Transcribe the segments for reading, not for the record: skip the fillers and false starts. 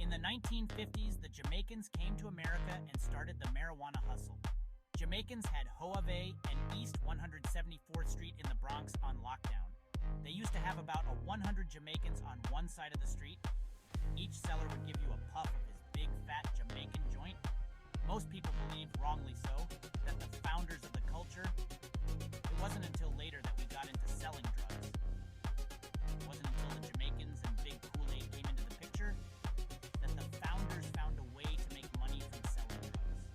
In the 1950s, the Jamaicans came to America and started the marijuana hustle. Jamaicans had Hoave and East 174th Street in the Bronx on lockdown. They used to have about 100 Jamaicans on one side of the street. Each seller would give you a puff of his big, fat Jamaican joint. Most people believed, wrongly so, that the founders of the culture. It wasn't until later that we got into selling drugs. It wasn't until the Jamaicans and Big Kool-Aid came into the picture that the founders found a way to make money from selling drugs.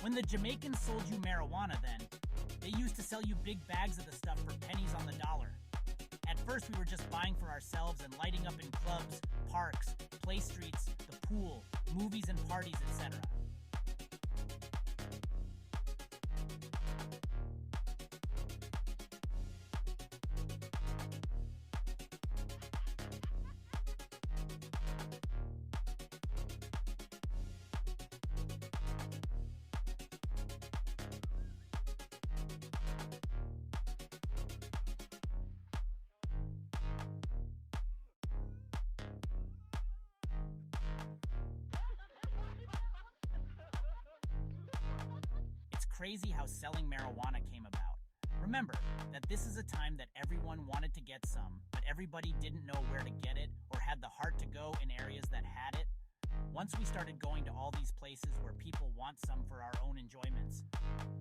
When the Jamaicans sold you marijuana then, they used to sell you big bags of the stuff for pennies on the dollar. At first we were just buying for ourselves and lighting up in clubs, parks, play streets, the pool, movies and parties, etc. Crazy how selling marijuana came about. Remember that this is a time that everyone wanted to get some, but everybody didn't know where to get it or had the heart to go in areas that had it. Once we started going to all these places where people want some for our own enjoyments,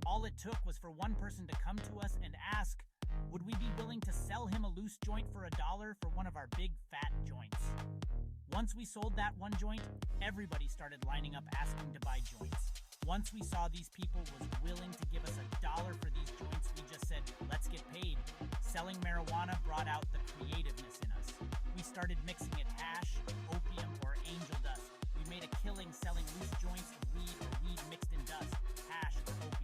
all it took was for one person to come to us and ask, would we be willing to sell him a loose joint for $1 for one of our big fat joints? Once we sold that one joint, everybody started lining up asking to buy joints. Once we saw these people was willing to give us $1 for these joints, we just said, let's get paid. Selling marijuana brought out the creativeness in us. We started mixing it hash, opium, or angel dust. We made a killing selling loose joints of weed or weed mixed in dust, hash, or opium.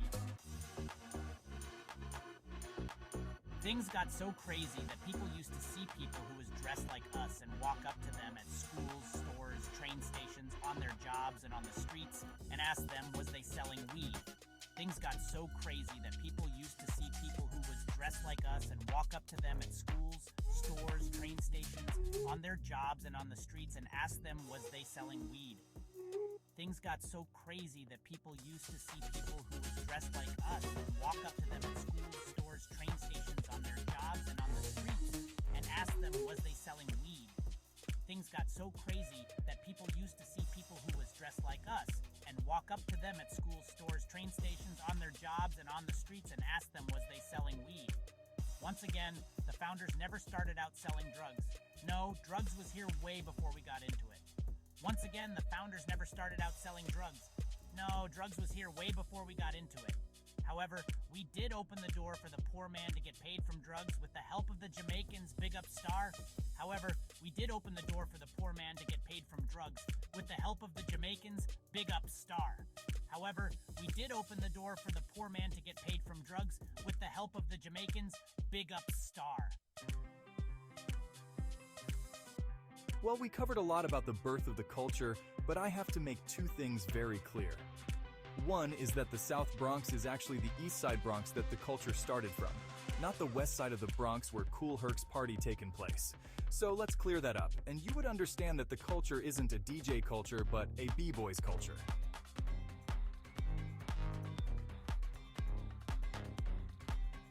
Things got so crazy that people used to see people who was dressed like us and walk up to them at schools, stores, train stations, on their jobs, and on the streets, and ask them, was they selling weed? Things got so crazy that people used to see people who was dressed like us and walk up to them at schools, stores, train stations, on their jobs, and on the streets, and ask them, was they selling weed? Things got so crazy that people used to see people who was dressed like us and walk up to them at schools, stores, train stations, on their jobs, and on the streets, and ask them, was they selling weed? Things got so crazy that people used to see people who was dressed like us and walk up to them at schools, stores, train stations, on their jobs, and on the streets, and ask them, was they selling weed? Once again, the founders never started out selling drugs. No, drugs was here way before we got into it. Once again, the founders never started out selling drugs. No, drugs was here way before we got into it. However, we did open the door for the poor man to get paid from drugs with the help of the Jamaicans, big up star. However, we did open the door for the poor man to get paid from drugs with the help of the Jamaicans, big up star. However, we did open the door for the poor man to get paid from drugs with the help of the Jamaicans, big up star. Well, we covered a lot about the birth of the culture, but I have to make two things very clear. One is that the South Bronx is actually the East Side Bronx that the culture started from, not the west side of the Bronx where Kool Herc's party taken place. So let's clear that up, and you would understand that the culture isn't a DJ culture, but a B-boys culture.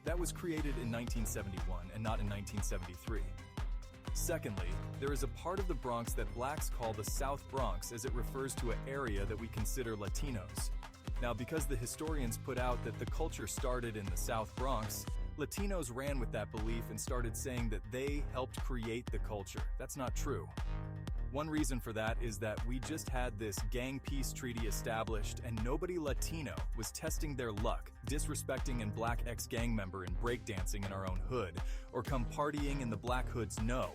That was created in 1971 and not in 1973. Secondly, there is a part of the Bronx that blacks call the South Bronx as it refers to an area that we consider Latinos. Now, because the historians put out that the culture started in the South Bronx, Latinos ran with that belief and started saying that they helped create the culture. That's not true. One reason for that is that we just had this gang peace treaty established and nobody Latino was testing their luck, disrespecting a black ex-gang member and breakdancing in our own hood, or come partying in the black hood's no.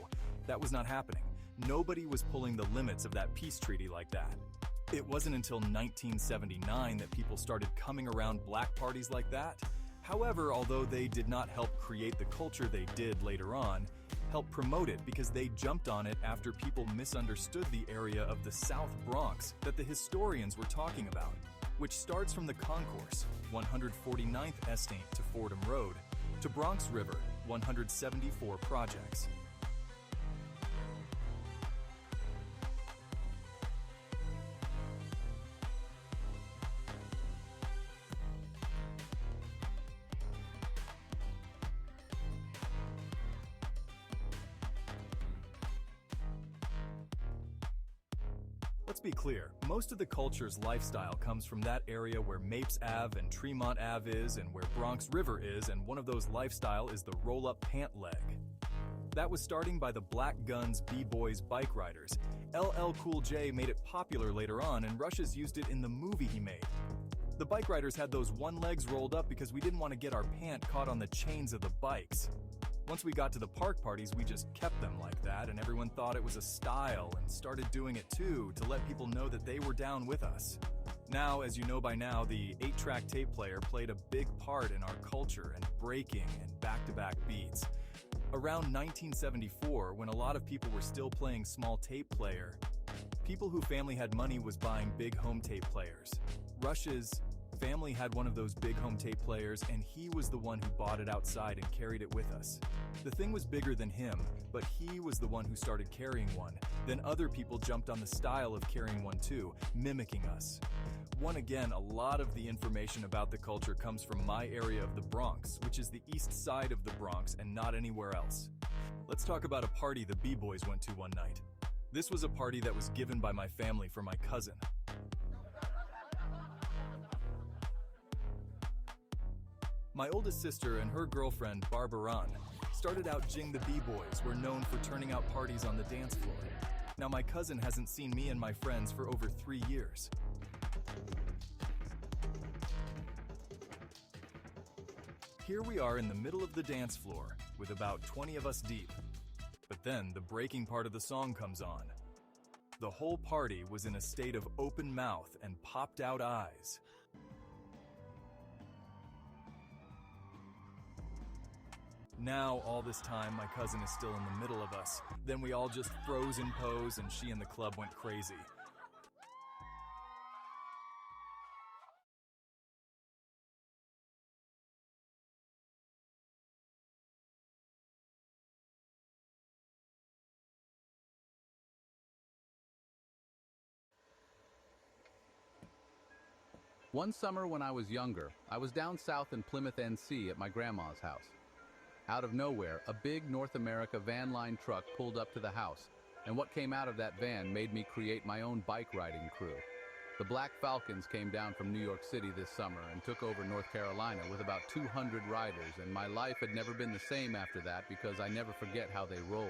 That was not happening. Nobody was pulling the limits of that peace treaty like that. It wasn't until 1979 that people started coming around black parties like that. However, although they did not help create the culture they did later on, helped promote it because they jumped on it after people misunderstood the area of the South Bronx that the historians were talking about, which starts from the concourse, 149th Estate to Fordham Road, to Bronx River, 174 projects. Let's be clear, most of the culture's lifestyle comes from that area where Mapes Ave and Tremont Ave is and where Bronx River is, and one of those lifestyle is the roll-up pant leg. That was starting by the Black Guns B-Boys bike riders. LL Cool J made it popular later on, and Rushes used it in the movie he made. The bike riders had those one legs rolled up because we didn't want to get our pant caught on the chains of the bikes. Once we got to the park parties, we just kept them like that, and everyone thought it was a style and started doing it too to let people know that they were down with us. Now, as you know by now, the 8-track tape player played a big part in our culture and breaking and back-to-back beats. Around 1974, when a lot of people were still playing small tape player, people whose family had money was buying big home tape players. Rush's family had one of those big home tape players, and he was the one who bought it outside and carried it with us. The thing was bigger than him, but he was the one who started carrying one. Then other people jumped on the style of carrying one too, mimicking us. Again, a lot of the information about the culture comes from my area of the Bronx, which is the east side of the Bronx and not anywhere else. Let's talk about a party the B-Boys went to one night. This was a party that was given by my family for my cousin. My oldest sister and her girlfriend, Barbaran, started out Jing the B-Boys, were known for turning out parties on the dance floor. Now my cousin hasn't seen me and my friends for over 3 years. Here we are in the middle of the dance floor, with about 20 of us deep. But then the breaking part of the song comes on. The whole party was in a state of open mouth and popped out eyes. Now, all this time, my cousin is still in the middle of us. Then we all just froze in pose and she and the club went crazy. One summer when I was younger, I was down south in Plymouth, NC at my grandma's house. Out of nowhere, a big North America van line truck pulled up to the house, and what came out of that van made me create my own bike riding crew. The Black Falcons came down from New York City this summer and took over North Carolina with about 200 riders, and my life had never been the same after that because I never forget how they rolled.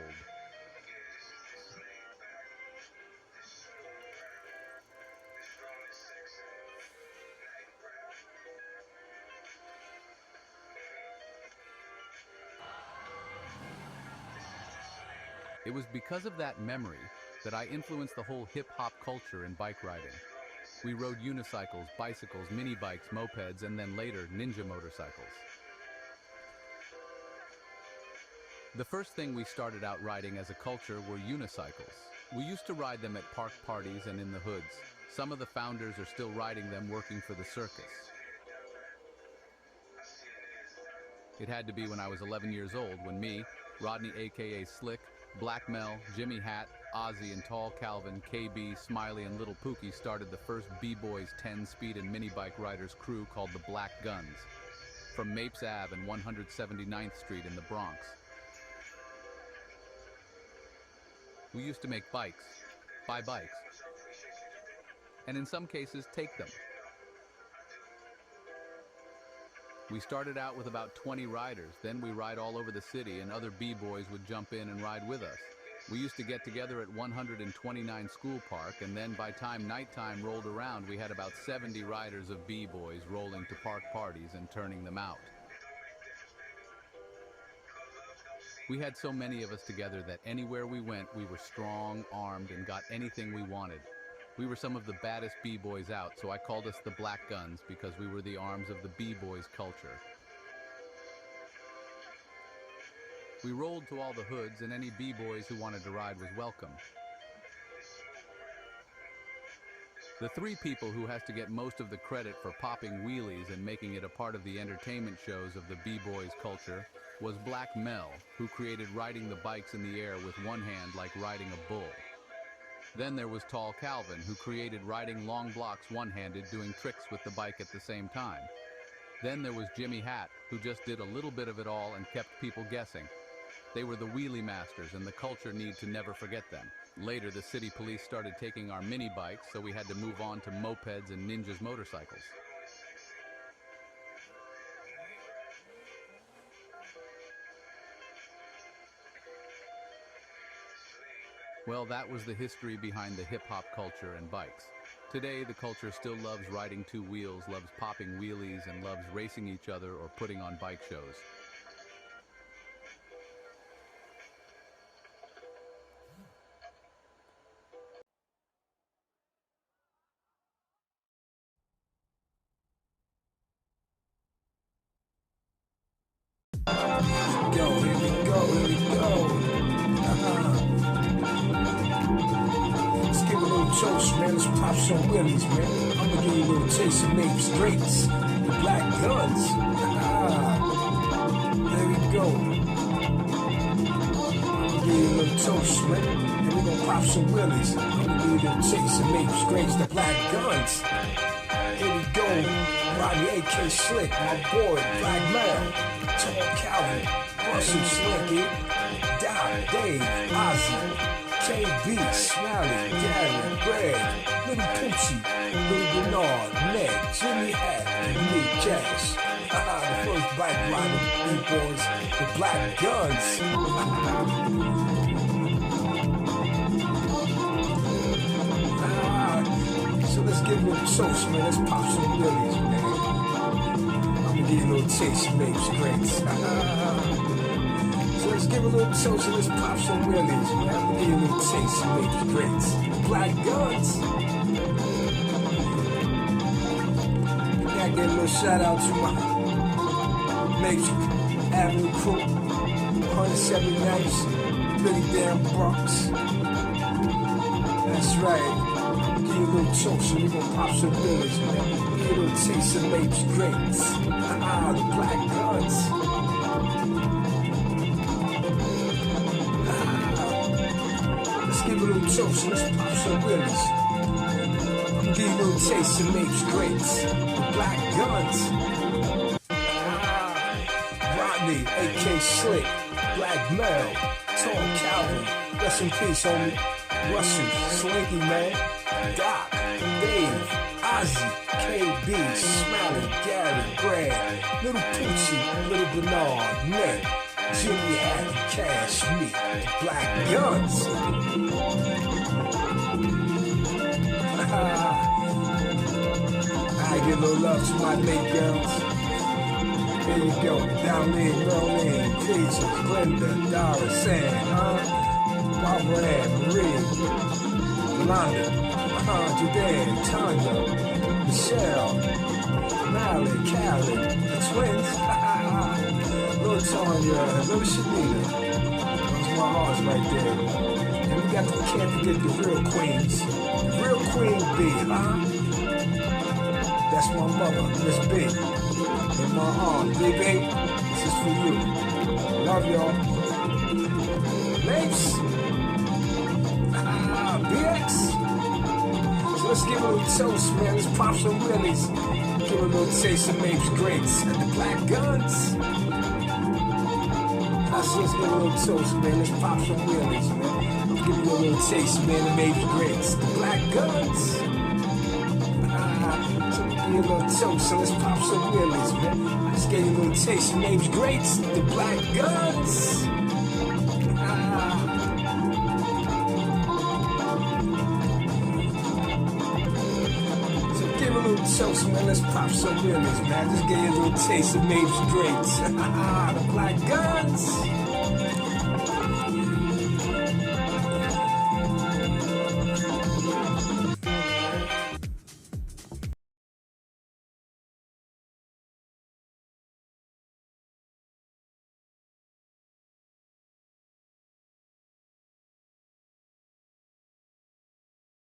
It was because of that memory that I influenced the whole hip-hop culture in bike riding. We rode unicycles, bicycles, mini bikes, mopeds, and then later, ninja motorcycles. The first thing we started out riding as a culture were unicycles. We used to ride them at park parties and in the hoods. Some of the founders are still riding them working for the circus. It had to be when I was 11 years old when me, Rodney aka Slick, Black Mel, Jimmy Hat, Ozzy and Tall Calvin, KB, Smiley and Little Pookie started the first B-Boys 10-speed and mini bike riders crew called the Black Guns, from Mapes Ave and 179th Street in the Bronx. We used to make bikes, buy bikes, and in some cases take them. We started out with about 20 riders, then we ride all over the city and other B-Boys would jump in and ride with us. We used to get together at 129 School Park, and then by time nighttime rolled around, we had about 70 riders of B-Boys rolling to park parties and turning them out. We had so many of us together that anywhere we went, we were strong, armed, and got anything we wanted. We were some of the baddest B-Boys out, so I called us the Black Guns because we were the arms of the B-Boys culture. We rolled to all the hoods, and any B-Boys who wanted to ride was welcome. The three people who has to get most of the credit for popping wheelies and making it a part of the entertainment shows of the B-boys culture was Black Mel, who created riding the bikes in the air with one hand like riding a bull. Then there was Tall Calvin, who created riding long blocks one-handed, doing tricks with the bike at the same time. Then there was Jimmy Hat, who just did a little bit of it all and kept people guessing. They were the wheelie masters, and the culture need to never forget them. Later, the city police started taking our mini bikes, so we had to move on to mopeds and ninjas motorcycles. Well, that was the history behind the hip-hop culture and bikes. Today, the culture still loves riding two wheels, loves popping wheelies, and loves racing each other or putting on bike shows. Here we go. Let's give a little toast, man. Let's pop some willies, man. I'm gonna give you a little taste of maybe straights, the black guns. There we go. I'm gonna give you a little toast, man. And we're gonna pop some willies. I'm gonna give you a little taste of maybe straights, the black guns. Here we go. Rodney AK Slick, my boy, Black Mel, Tall Calvin, Russell Slicky, Doc, Dave, Ozzy, KB, Smiley, Gary, Greg, Little Poochie, Little Bernard, Meg, Jimmy Hat, and JCash. The first bike rider, B-boys, the Black Guns. So let's give a little toast, man. Let's pop some willies, man. I'm gonna give you a little taste of maybe straights. So let's give a little toast and let's pop some willies, man. I'm gonna give you a little taste of maybe straights. Black Guns. I gotta give a little shout out to my Matrix Avenue crew, 179th, Billy Damn Bronx. That's right. Give you a little toast and we're gonna pop some willies, man. Give you a little taste of maybe straights. The Black Guns. Let's give a little toast and let's pop some willies. Give you a little taste of maybe straights. The Black Guns. Rodney, AK Slick, Black Mel, Tall Calvin. Rest in peace, homie. Russell, Slinky, man. Doc, Dave, Ozzy, KB, Smiley, Gary, Greg, Little Poochie, Little Bernard, Meg, Jimmy Hat, Cash, me, the Black Guns. I give a little love to my late girls. Here you go, Darlene, Roland, Peaches, Glenda, Dara, Sam, Barbara Ann, Marie, Yolanda, Judan, Tanya, Michelle, Mally, Callie, the twins, little Tanya, little Shanita. Those my hearts right there. And we got the can't forget the real queens. The real queen B, That's my mother, Miss B. And my aunt, Big A. This is for you. Love y'all. Thanks. BX. So let's give a little toast, man. Let's pop some willies. Give a little taste of Mapes Greats and the Black Guns. So let's give a little toast, man. Let's pop some willies, man. I'll give you a little taste, man, of Mapes Greats. The Black Guns. So we'll give you a little toast, so let's pop some willies, man. Let's give you a little taste of Mapes Greats. The Black Guns. Toast, man, let's pop some willies, man. Just give you a little taste of Mapes Greats. The Black Guns.